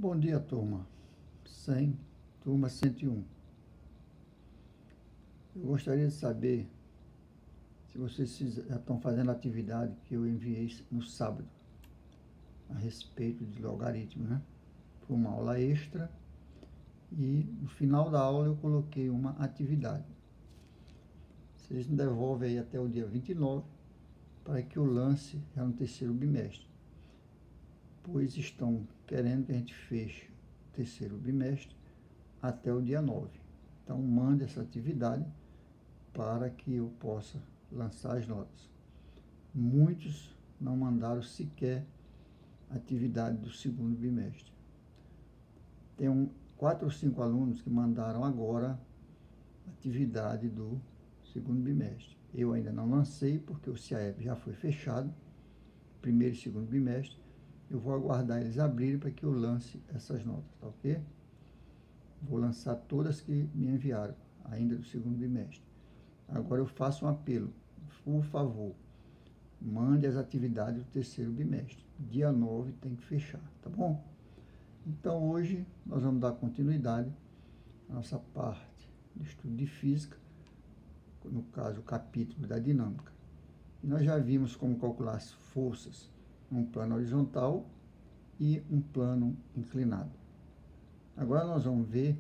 Bom dia, turma 100, turma 101. Eu gostaria de saber se vocês já estão fazendo a atividade que eu enviei no sábado a respeito de logaritmo, né? Foi uma aula extra e no final da aula eu coloquei uma atividade. Vocês me devolvem aí até o dia 29 para que eu lance já no terceiro bimestre, pois estão querendo que a gente feche o terceiro bimestre até o dia 9. Então, mande essa atividade para que eu possa lançar as notas. Muitos não mandaram sequer a atividade do segundo bimestre. Tem 4 ou 5 alunos que mandaram agora a atividade do segundo bimestre. Eu ainda não lancei, porque o CIAEP já foi fechado, primeiro e segundo bimestre. Eu vou aguardar eles abrirem para que eu lance essas notas, tá ok? Vou lançar todas que me enviaram, ainda do segundo bimestre. Agora eu faço um apelo, por favor, mande as atividades do terceiro bimestre. Dia 9 tem que fechar, tá bom? Então hoje nós vamos dar continuidade à nossa parte de estudo de física, no caso o capítulo da dinâmica. E nós já vimos como calcular as forças um plano horizontal e um plano inclinado. Agora nós vamos ver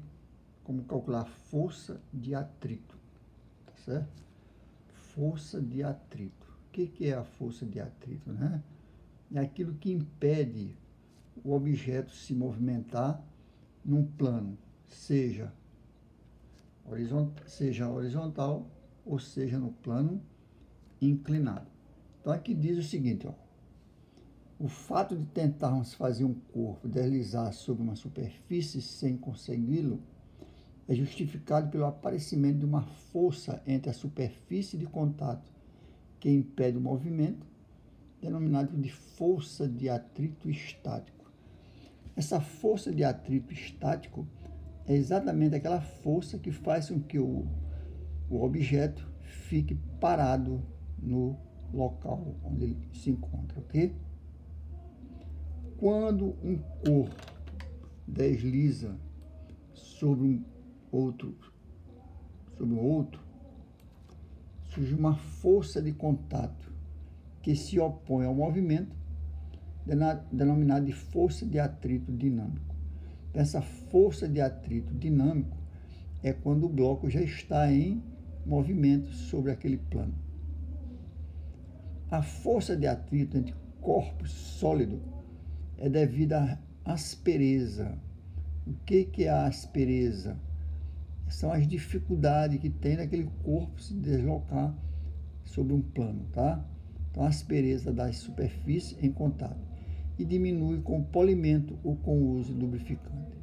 como calcular força de atrito, tá certo? Força de atrito. O que é a força de atrito, né? É aquilo que impede o objeto se movimentar num plano, seja horizontal ou seja no plano inclinado. Então aqui diz o seguinte, ó: o fato de tentarmos fazer um corpo deslizar sobre uma superfície sem consegui-lo é justificado pelo aparecimento de uma força entre a superfície de contato que impede o movimento, denominado de força de atrito estático. Essa força de atrito estático é exatamente aquela força que faz com que o objeto fique parado no local onde ele se encontra, ok? Quando um corpo desliza sobre um outro, surge uma força de contato que se opõe ao movimento, denominada de força de atrito dinâmico. Essa força de atrito dinâmico é quando o bloco já está em movimento sobre aquele plano. A força de atrito entre corpos sólidos é devido à aspereza. O que é a aspereza? São as dificuldades que tem naquele corpo se deslocar sobre um plano, tá? Então, a aspereza das superfícies em contato. E diminui com o polimento ou com o uso de lubrificante.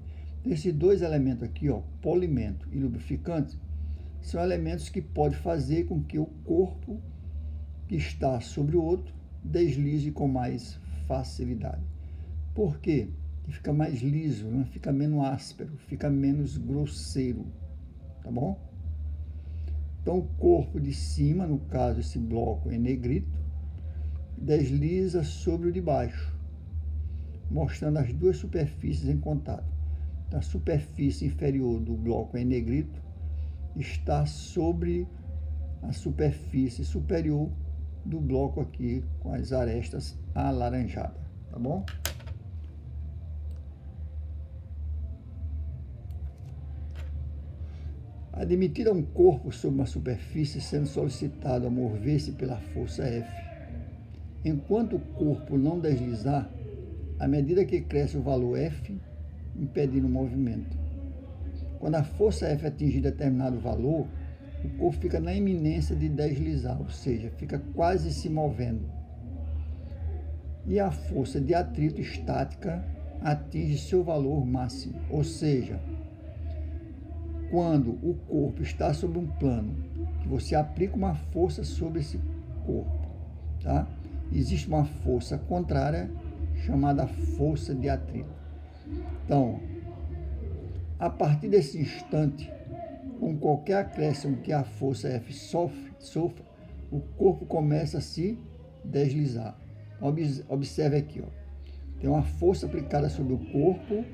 Esses dois elementos aqui, ó, polimento e lubrificante, são elementos que podem fazer com que o corpo que está sobre o outro deslize com mais facilidade. Por quê? Que fica mais liso, né? Fica menos áspero, fica menos grosseiro, tá bom? Então, o corpo de cima, no caso esse bloco em negrito, desliza sobre o de baixo, mostrando as duas superfícies em contato. Então, a superfície inferior do bloco em negrito está sobre a superfície superior do bloco aqui com as arestas alaranjadas, tá bom? Admitir um corpo sobre uma superfície sendo solicitado a mover-se pela força F. Enquanto o corpo não deslizar, à medida que cresce o valor F, impedindo o movimento. Quando a força F atingir determinado valor, o corpo fica na iminência de deslizar, ou seja, fica quase se movendo. E a força de atrito estática atinge seu valor máximo, ou seja, quando o corpo está sobre um plano, que você aplica uma força sobre esse corpo, tá? Existe uma força contrária chamada força de atrito. Então, a partir desse instante, com qualquer acréscimo que a força F sofra, o corpo começa a se deslizar. Observe aqui, ó. Tem uma força aplicada sobre o corpo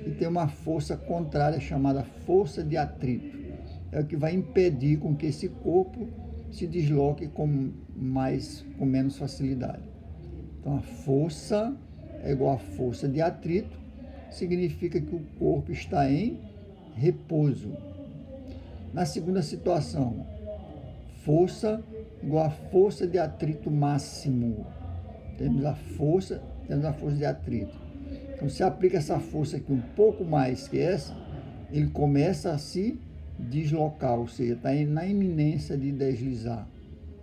e tem uma força contrária chamada força de atrito. É o que vai impedir com que esse corpo se desloque com menos facilidade. Então, a força é igual a força de atrito, significa que o corpo está em repouso. Na segunda situação, força igual a força de atrito máximo. Temos a força de atrito. Então, se aplica essa força aqui um pouco mais que essa, ele começa a se deslocar, ou seja, está na iminência de deslizar.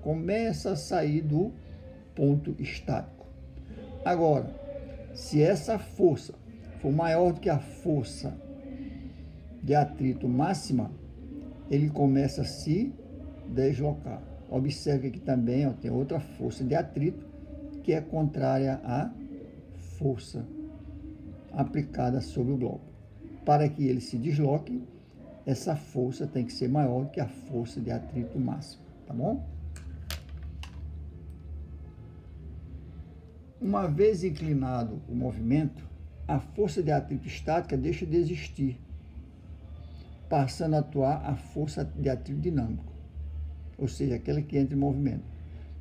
Começa a sair do ponto estático. Agora, se essa força for maior do que a força de atrito máxima, ele começa a se deslocar. Observe que aqui também tem outra força de atrito que é contrária à força aplicada sobre o bloco. Para que ele se desloque, essa força tem que ser maior do que a força de atrito máximo, tá bom? Uma vez inclinado o movimento, a força de atrito estática deixa de existir, passando a atuar a força de atrito dinâmico, ou seja, aquela que entra em movimento,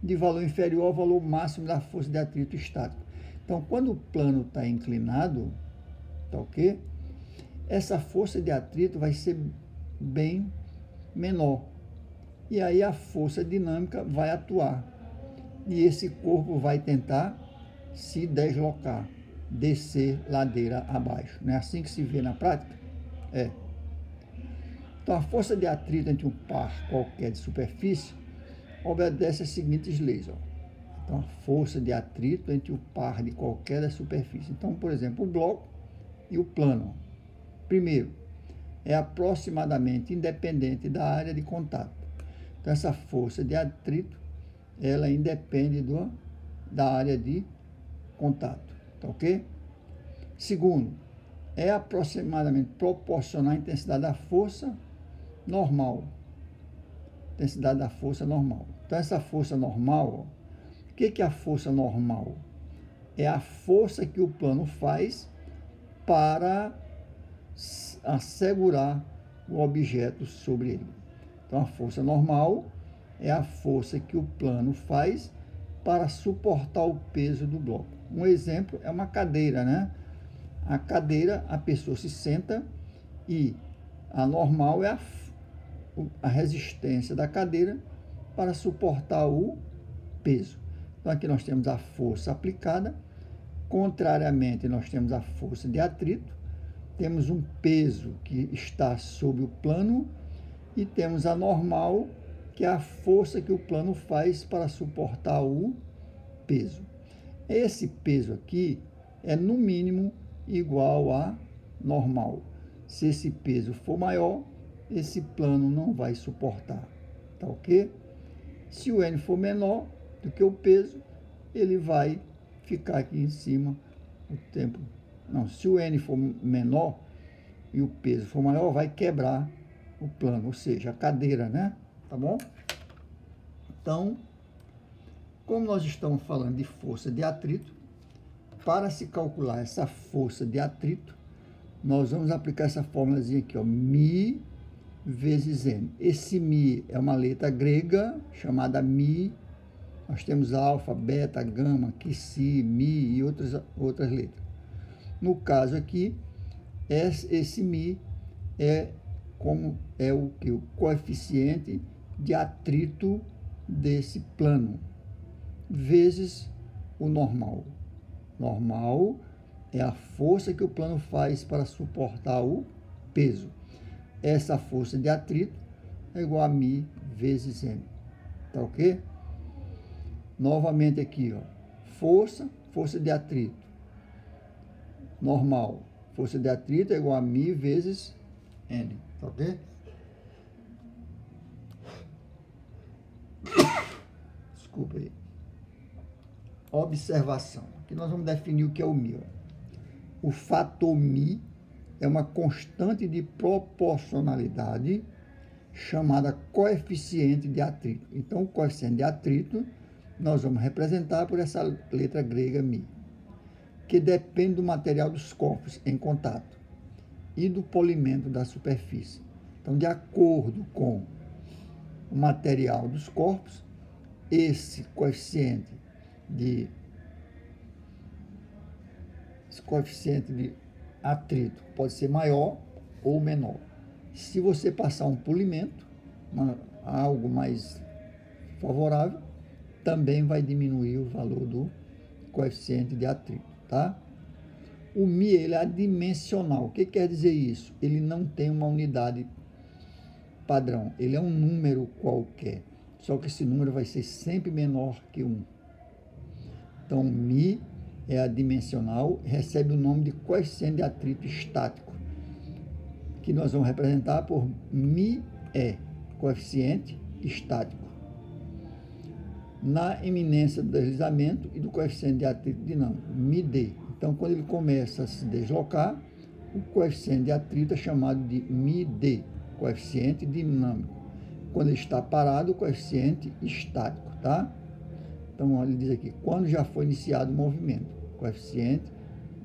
de valor inferior ao valor máximo da força de atrito estático. Então, quando o plano está inclinado, tá ok? Essa força de atrito vai ser bem menor. E aí a força dinâmica vai atuar. E esse corpo vai tentar se deslocar, descer ladeira abaixo. Não é assim que se vê na prática? É. Então, a força de atrito entre um par qualquer de superfície obedece às seguintes leis. Ó. Então, a força de atrito entre o par de qualquer da superfície. Então, por exemplo, o bloco e o plano. Primeiro, é aproximadamente independente da área de contato. Então, essa força de atrito, ela independe da área de contato. Tá ok? Segundo, é aproximadamente proporcional à intensidade da força normal. Intensidade da força normal. Então, essa força normal, o que é a força normal? É a força que o plano faz para assegurar o objeto sobre ele. Então, a força normal é a força que o plano faz para suportar o peso do bloco. Um exemplo é uma cadeira, né? A cadeira, a pessoa se senta e a normal é a resistência da cadeira para suportar o peso. Então, aqui nós temos a força aplicada. Contrariamente, nós temos a força de atrito. Temos um peso que está sobre o plano e temos a normal, que é a força que o plano faz para suportar o peso. Esse peso aqui é, no mínimo, igual a normal. Se esse peso for maior, esse plano não vai suportar, tá ok? Se o N for menor do que o peso, ele vai ficar aqui em cima o tempo. Não, se o N for menor e o peso for maior, vai quebrar o plano, ou seja, a cadeira, né? Tá bom? Então, como nós estamos falando de força de atrito, para se calcular essa força de atrito, nós vamos aplicar essa fórmulazinha aqui, ó, μ vezes N. Esse μ é uma letra grega chamada μ. Nós temos alfa, beta, gama, xi, mi e outras letras. No caso aqui, esse μ é o coeficiente de atrito desse plano, vezes o normal. Normal é a força que o plano faz para suportar o peso. Essa força de atrito é igual a μ vezes N. Tá ok? Novamente aqui, ó. Força de atrito. Normal. Força de atrito é igual a μ vezes N. Tá ok? Desculpa aí. Observação. Aqui nós vamos definir o que é o μ. O fator μ é uma constante de proporcionalidade chamada coeficiente de atrito. Então, o coeficiente de atrito nós vamos representar por essa letra grega μ, que depende do material dos corpos em contato. e do polimento da superfície. Então, de acordo com o material dos corpos, esse coeficiente de atrito pode ser maior ou menor. Se você passar um polimento, algo mais favorável, também vai diminuir o valor do coeficiente de atrito, tá? O Mi, ele é adimensional. O que quer dizer isso? Ele não tem uma unidade padrão, ele é um número qualquer, só que esse número vai ser sempre menor que 1. Então, Mi é adimensional, recebe o nome de coeficiente de atrito estático, que nós vamos representar por μe, coeficiente estático, na iminência do deslizamento e do coeficiente de atrito dinâmico, μd. Então, quando ele começa a se deslocar, o coeficiente de atrito é chamado de μd, coeficiente dinâmico. Quando ele está parado, o coeficiente estático, tá? Então, ele diz aqui, quando já foi iniciado o movimento, coeficiente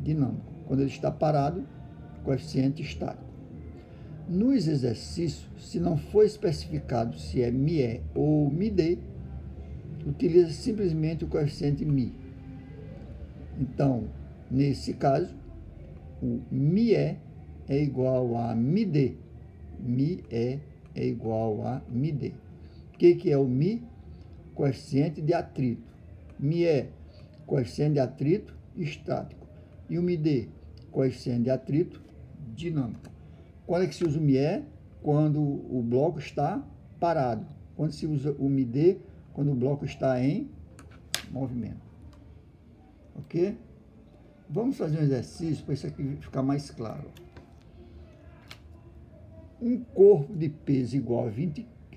dinâmico. Quando ele está parado, coeficiente estático. Nos exercícios, se não for especificado se é μe ou μd, utiliza simplesmente o coeficiente μ. Então, nesse caso, o μe é igual a μd. μe é igual a μd. O que é o μ? Coeficiente de atrito. μe é coeficiente de atrito estático. E o μd, coeficiente de atrito dinâmico. Quando é que se usa o μe? Quando o bloco está parado. Quando se usa o μd? Quando o bloco está em movimento. Ok? Vamos fazer um exercício para isso aqui ficar mais claro. Um corpo de peso igual a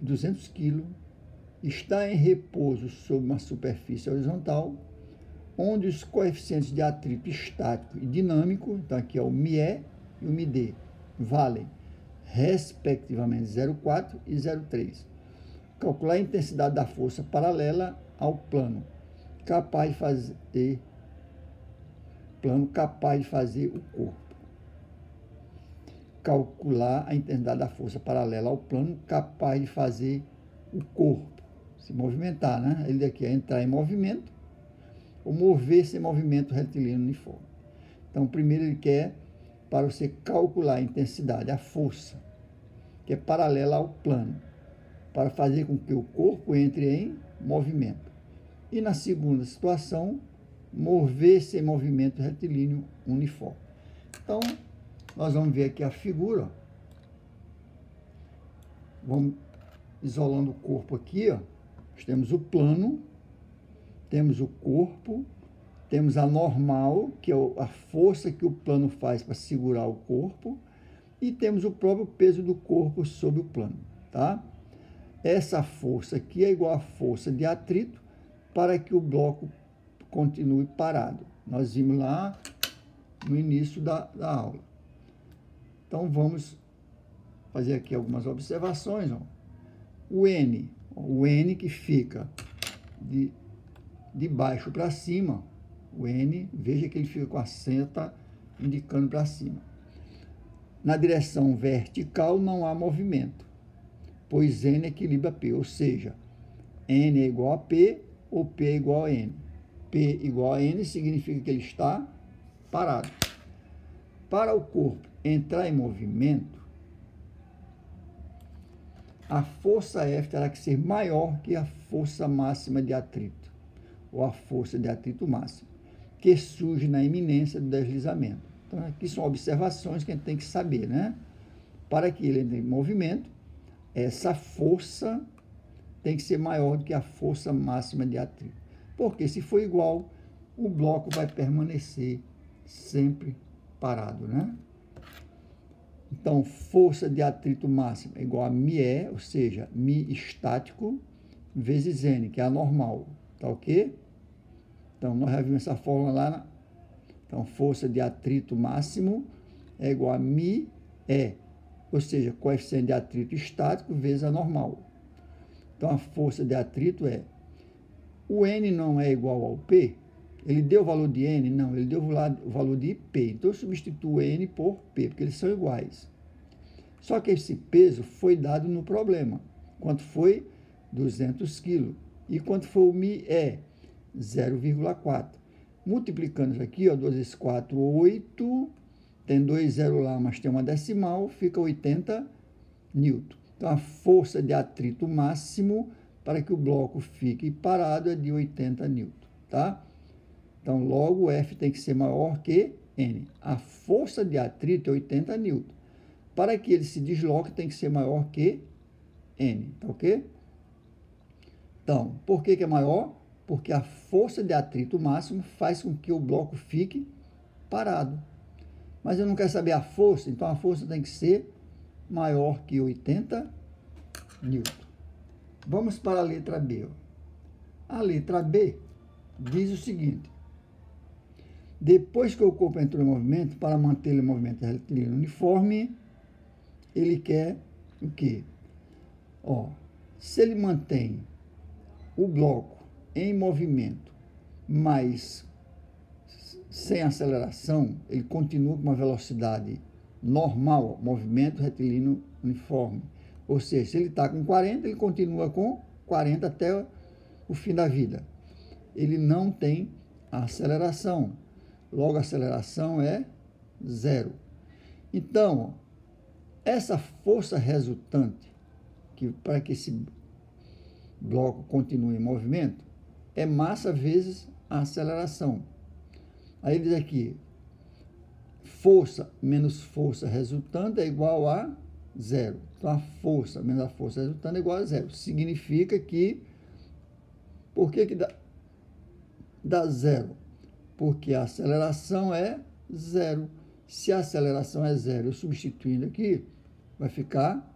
200 kg está em repouso sobre uma superfície horizontal, onde os coeficientes de atrito estático e dinâmico, então aqui é o μe e o μd, valem respectivamente 0,4 e 0,3. Calcular a intensidade da força paralela ao plano capaz de fazer o corpo. Calcular a intensidade da força paralela ao plano capaz de fazer o corpo se movimentar, né? Ele aqui é entrar em movimento ou mover-se em movimento retilíneo uniforme. Então, primeiro ele quer para você calcular a intensidade, a força, que é paralela ao plano, para fazer com que o corpo entre em movimento. E na segunda situação, mover-se em movimento retilíneo uniforme. Então, nós vamos ver aqui a figura. Vamos isolando o corpo aqui, ó. Nós temos o plano, temos o corpo, temos a normal, que é a força que o plano faz para segurar o corpo, e temos o próprio peso do corpo sobre o plano, tá? Essa força aqui é igual à força de atrito para que o bloco continue parado. Nós vimos lá no início da aula. Então, vamos fazer aqui algumas observações. Ó. O N que fica de baixo para cima, o N, veja que ele fica com a seta indicando para cima. Na direção vertical não há movimento, pois N equilibra P, ou seja, N é igual a P ou P é igual a N. P igual a N significa que ele está parado. Para o corpo entrar em movimento, a força F terá que ser maior que a força máxima de atrito, ou a força de atrito máximo, que surge na iminência do deslizamento. Então, aqui são observações que a gente tem que saber, né? Para que ele entre em movimento, essa força tem que ser maior do que a força máxima de atrito. Porque se for igual, o bloco vai permanecer sempre parado, né? Então, força de atrito máxima é igual a μe, ou seja, μ estático, vezes N, que é a normal, tá ok? Então, nós já vimos essa fórmula lá. Então, força de atrito máximo é igual a μe, ou seja, coeficiente de atrito estático vezes a normal. Então, a força de atrito é, o N não é igual ao P, Ele deu o valor de N? Não, ele deu o valor de P. Então, eu substituo N por P, porque eles são iguais. Só que esse peso foi dado no problema. Quanto foi? 200 kg. E quanto foi o Mi? 0,4. Multiplicando isso aqui, 2 vezes 4, 8. Tem 2 zeros lá, mas tem uma decimal, fica 80 newton. Então, a força de atrito máximo para que o bloco fique parado é de 80 newton, tá? Então, logo, F tem que ser maior que N. A força de atrito é 80 newton. Para que ele se desloque, tem que ser maior que N, tá ok? Então, por que é maior? Porque a força de atrito máximo faz com que o bloco fique parado. Mas eu não quero saber a força, então a força tem que ser maior que 80 newton. Vamos para a letra B. A letra B diz o seguinte: depois que o corpo entrou em movimento, para manter o movimento retilíneo uniforme, ele quer o quê? Se ele mantém o bloco em movimento, mas sem aceleração, ele continua com uma velocidade normal, movimento retilíneo uniforme. Ou seja, se ele está com 40, ele continua com 40 até o fim da vida. Ele não tem aceleração. Logo, a aceleração é 0. Então, essa força resultante, para que esse bloco continue em movimento, é massa vezes a aceleração. Aí ele diz aqui, força menos força resultante é igual a 0. Então, a força menos a força resultante é igual a 0. Significa que, por que dá 0? Porque a aceleração é 0. Se a aceleração é 0, eu substituindo aqui, vai ficar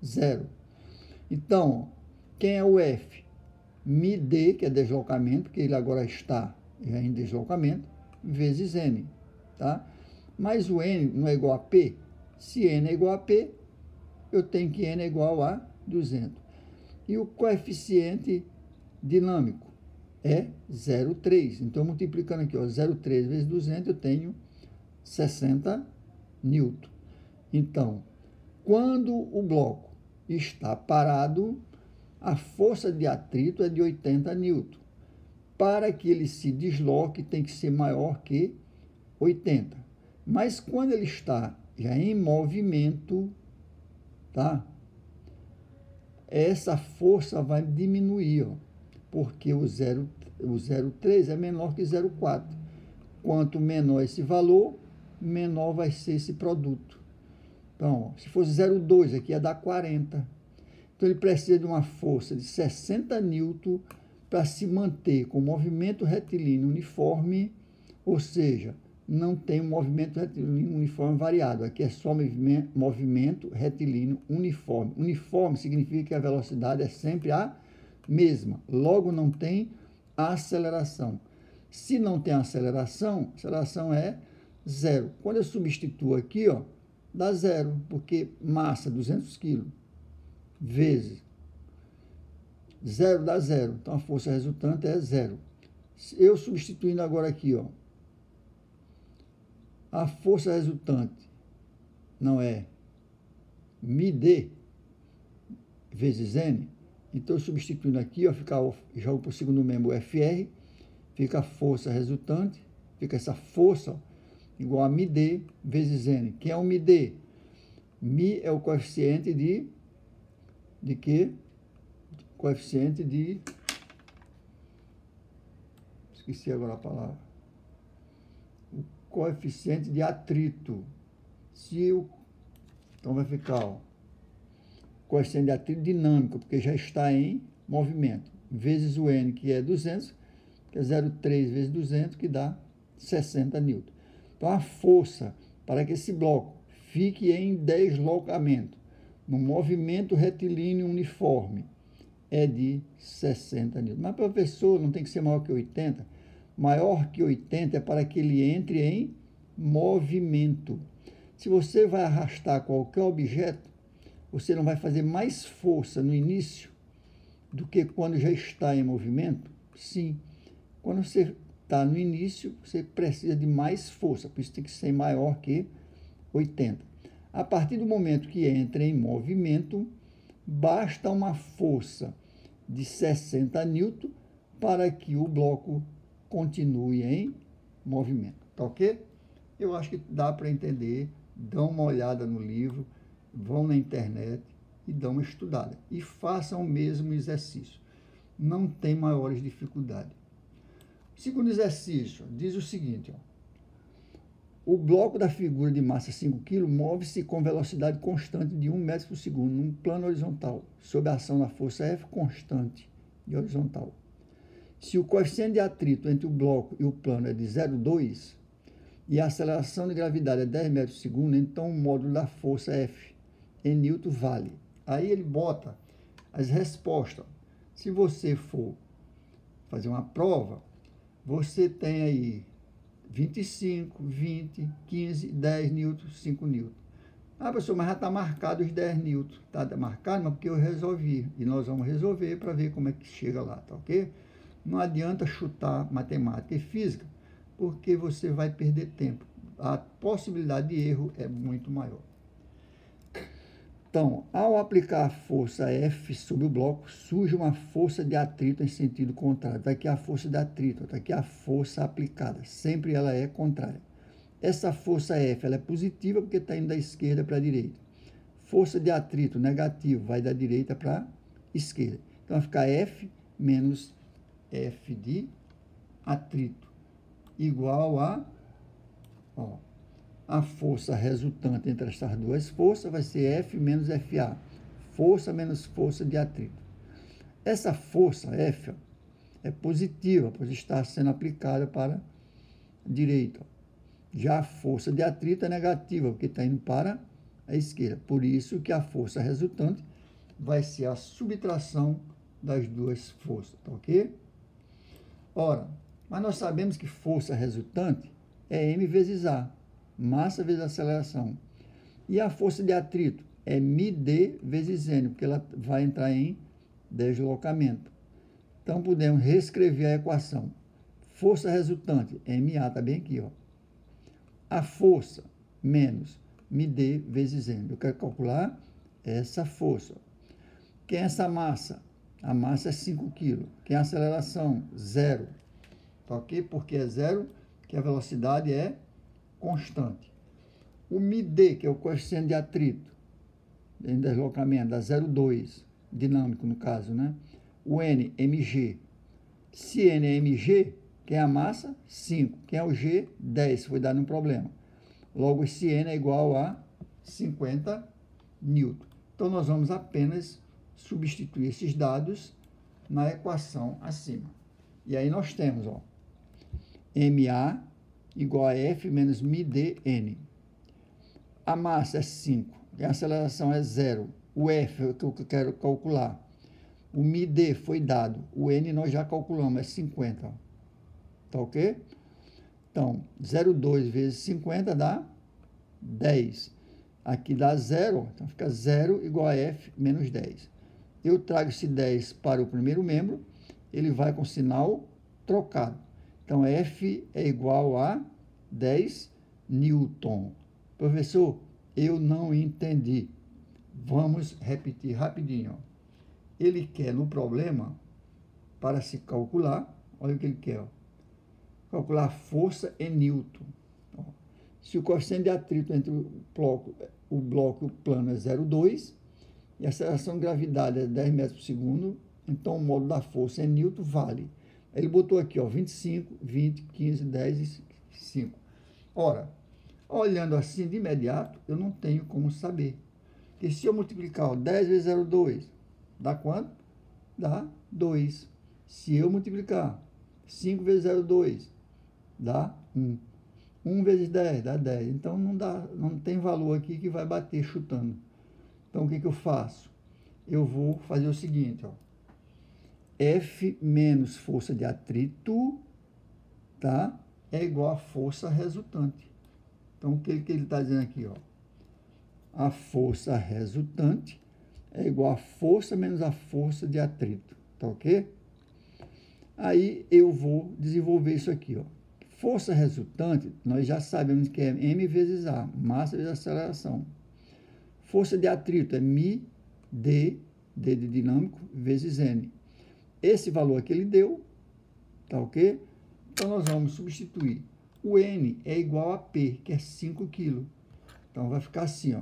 0. Então, quem é o F? MD, que é deslocamento, porque ele agora está em deslocamento, vezes N, tá? Mas o N não é igual a P? Se N é igual a P, eu tenho que N é igual a 200. E o coeficiente dinâmico é 0,3. Então, multiplicando aqui, 0,3 vezes 200, eu tenho 60 newton. Então, quando o bloco está parado, a força de atrito é de 80 newton. Para que ele se desloque, tem que ser maior que 80. Mas quando ele está já em movimento, tá? Essa força vai diminuir, porque o 0,3 é menor que 0,4. Quanto menor esse valor, menor vai ser esse produto. Então, se fosse 0,2, aqui ia dar 40. Então, ele precisa de uma força de 60 newton para se manter com movimento retilíneo uniforme, ou seja, não tem um movimento retilíneo uniforme variado. Aqui é só movimento retilíneo uniforme. Uniforme significa que a velocidade é sempre a mesma. Logo, não tem aceleração. Se não tem aceleração, a aceleração é 0. Quando eu substituo aqui, dá 0, porque massa, 200 kg, vezes 0 dá 0. Então, a força resultante é 0. Eu substituindo agora aqui, a força resultante não é MD vezes N. Então, substituindo aqui, fica, jogo para o segundo membro FR, fica a força resultante, fica essa força igual a MD vezes N. Quem é o MD? Mi é o coeficiente de quê? Coeficiente de... Esqueci agora a palavra. O coeficiente de atrito. Então vai ficar, coeficiente de atrito dinâmico, porque já está em movimento, vezes o N, que é 200, que é 0,3 vezes 200, que dá 60 newton. Então, a força para que esse bloco fique em deslocamento, no movimento retilíneo uniforme, é de 60 newton. Mas, professor, não tem que ser maior que 80? Maior que 80 é para que ele entre em movimento. Se você vai arrastar qualquer objeto, você não vai fazer mais força no início do que quando já está em movimento? Sim. Quando você está no início, você precisa de mais força, por isso tem que ser maior que 80. A partir do momento que entra em movimento, basta uma força de 60 newton para que o bloco continue em movimento, tá ok? Eu acho que dá para entender, dão uma olhada no livro, vão na internet e dão uma estudada. E façam o mesmo exercício. Não tem maiores dificuldades. O segundo exercício diz o seguinte, ó. O bloco da figura de massa 5 kg move-se com velocidade constante de 1 metro por segundo num plano horizontal, sob a ação da força F constante e horizontal. Se o coeficiente de atrito entre o bloco e o plano é de 0,2 e a aceleração de gravidade é 10 metros por segundo, então o módulo da força F em Newton vale. Aí ele bota as respostas. Se você for fazer uma prova, você tem aí 25, 20, 15, 10 newton, 5 newton. Ah, professor, mas já está marcado os 10 newton. Está marcado, mas porque eu resolvi. E nós vamos resolver para ver como é que chega lá, tá ok? Não adianta chutar matemática e física, porque você vai perder tempo. A possibilidade de erro é muito maior. Então, ao aplicar a força F sobre o bloco, surge uma força de atrito em sentido contrário. Está aqui a força de atrito, está aqui a força aplicada. Sempre ela é contrária. Essa força F ela é positiva porque está indo da esquerda para a direita. Força de atrito negativo vai da direita para a esquerda. Então, vai ficar F menos F de atrito igual a força resultante entre essas duas forças vai ser F menos FA, força menos força de atrito. Essa força F é positiva, pois está sendo aplicada para a direita. Já a força de atrito é negativa, porque está indo para a esquerda. Por isso que a força resultante vai ser a subtração das duas forças, tá ok? Ora, mas nós sabemos que força resultante é M vezes A, massa vezes aceleração. E a força de atrito é μd vezes N, porque ela vai entrar em deslocamento. Então, podemos reescrever a equação. Força resultante, MA, está bem aqui, ó. A força menos μd vezes N. Eu quero calcular essa força. Quem é essa massa? A massa é 5 kg. Quem é a aceleração? 0. Tá ok? Porque é 0, que a velocidade é constante. O μd, que é o coeficiente de atrito, em deslocamento, dá 0,2, dinâmico no caso, né? O N, mg. Se N é mg, quem é a massa? 5. Quem é o G? 10, foi dado um problema. Logo, esse N é igual a 50 newton. Então, nós vamos apenas substituir esses dados na equação acima. E aí nós temos, ó, MA igual a F menos μdN. A massa é 5, e a aceleração é 0. O F é o que eu quero calcular. O μd foi dado, o N nós já calculamos, é 50. Ó. Tá ok? Então, 0,2 vezes 50 dá 10. Aqui dá 0, então fica 0 igual a F menos 10. Eu trago esse 10 para o primeiro membro, ele vai com sinal trocado. Então, F é igual a 10 newton. Professor, eu não entendi. Vamos repetir rapidinho. Ó. Ele quer no problema, para se calcular, olha o que ele quer. Ó. Calcular a força em newton. Ó. Se o coeficiente de atrito entre o bloco e o plano é 0,2 e a aceleração de gravidade é 10 metros por segundo, então o módulo da força em newton vale. Ele botou aqui, ó, 25, 20, 15, 10 e 5. Ora, olhando assim de imediato, eu não tenho como saber. Porque se eu multiplicar, ó, 10 vezes 0,2, dá quanto? Dá 2. Se eu multiplicar 5 vezes 0,2, dá 1. 1 vezes 10 dá 10. Então, não tem valor aqui que vai bater chutando. Então, o que eu faço? Eu vou fazer o seguinte, ó. F menos força de atrito, tá? É igual a força resultante. Então, o que ele está dizendo aqui, ó? A força resultante é igual a força menos a força de atrito, tá ok? Aí eu vou desenvolver isso aqui, ó. Força resultante, nós já sabemos que é m vezes a, massa vezes aceleração. Força de atrito é μ, d de dinâmico, vezes n. Esse valor aqui ele deu, tá ok? Então, nós vamos substituir. O n é igual a P, que é 5 kg. Então, vai ficar assim, ó.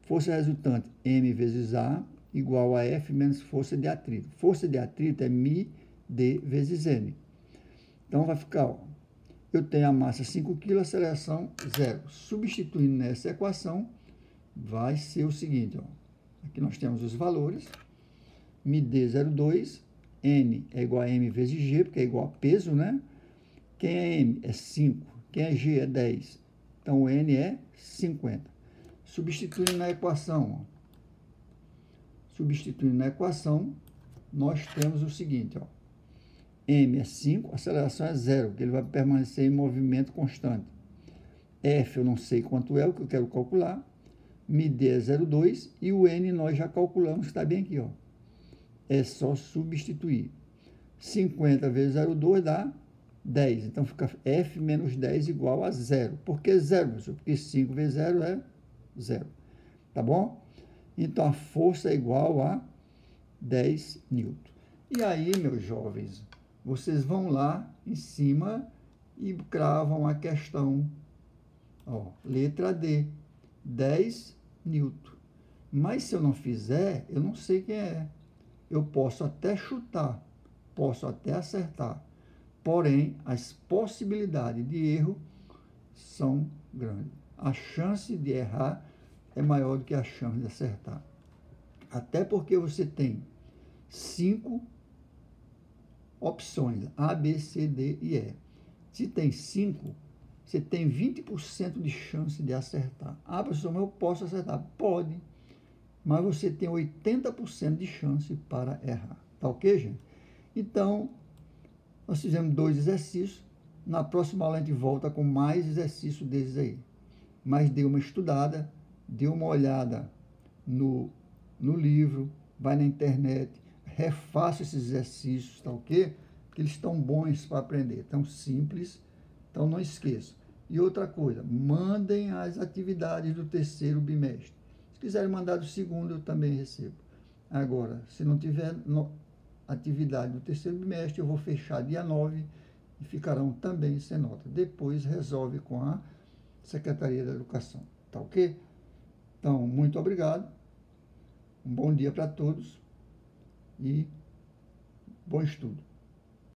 Força resultante, m vezes a, igual a F menos força de atrito. Força de atrito é μ, d vezes n. Então, vai ficar, ó, eu tenho a massa 5 kg, aceleração 0. Substituindo nessa equação, vai ser o seguinte, ó. Aqui nós temos os valores. μd 0,2, n é igual a m vezes g, porque é igual a peso, né? Quem é m? É 5. Quem é g? É 10. Então, o n é 50. Substituindo na equação, ó. Substituindo na equação, nós temos o seguinte, ó. M é 5, a aceleração é 0, porque ele vai permanecer em movimento constante. F eu não sei quanto é, o que eu quero calcular. μd é 0,2 e o n nós já calculamos, está bem aqui, ó. É só substituir. 50 vezes 0,2 dá 10. Então, fica F menos 10 igual a 0. Por que 0, professor? Porque 5 vezes 0 é 0. Tá bom? Então, a força é igual a 10 newton. E aí, meus jovens, vocês vão lá em cima e cravam a questão. Ó, letra D, 10 newton. Mas se eu não fizer, eu não sei quem é. Eu posso até chutar, posso até acertar. Porém, as possibilidades de erro são grandes. A chance de errar é maior do que a chance de acertar. Até porque você tem 5 opções, A, B, C, D e E. Se tem 5, você tem 20% de chance de acertar. Ah, professor, mas eu posso acertar? Pode, mas você tem 80% de chance para errar. Tá ok, gente? Então, nós fizemos 2 exercícios. Na próxima aula a gente volta com mais exercícios desses aí. Mas dê uma estudada, dê uma olhada no livro, vai na internet, refaça esses exercícios, tá ok? Porque eles estão bons para aprender, tão simples, então não esqueça. E outra coisa, mandem as atividades do terceiro bimestre. Se quiserem mandar do segundo, eu também recebo. Agora, se não tiver atividade do terceiro bimestre, eu vou fechar dia 9 e ficarão também sem nota. Depois resolve com a Secretaria da Educação, tá ok? Então, muito obrigado, um bom dia para todos e bom estudo.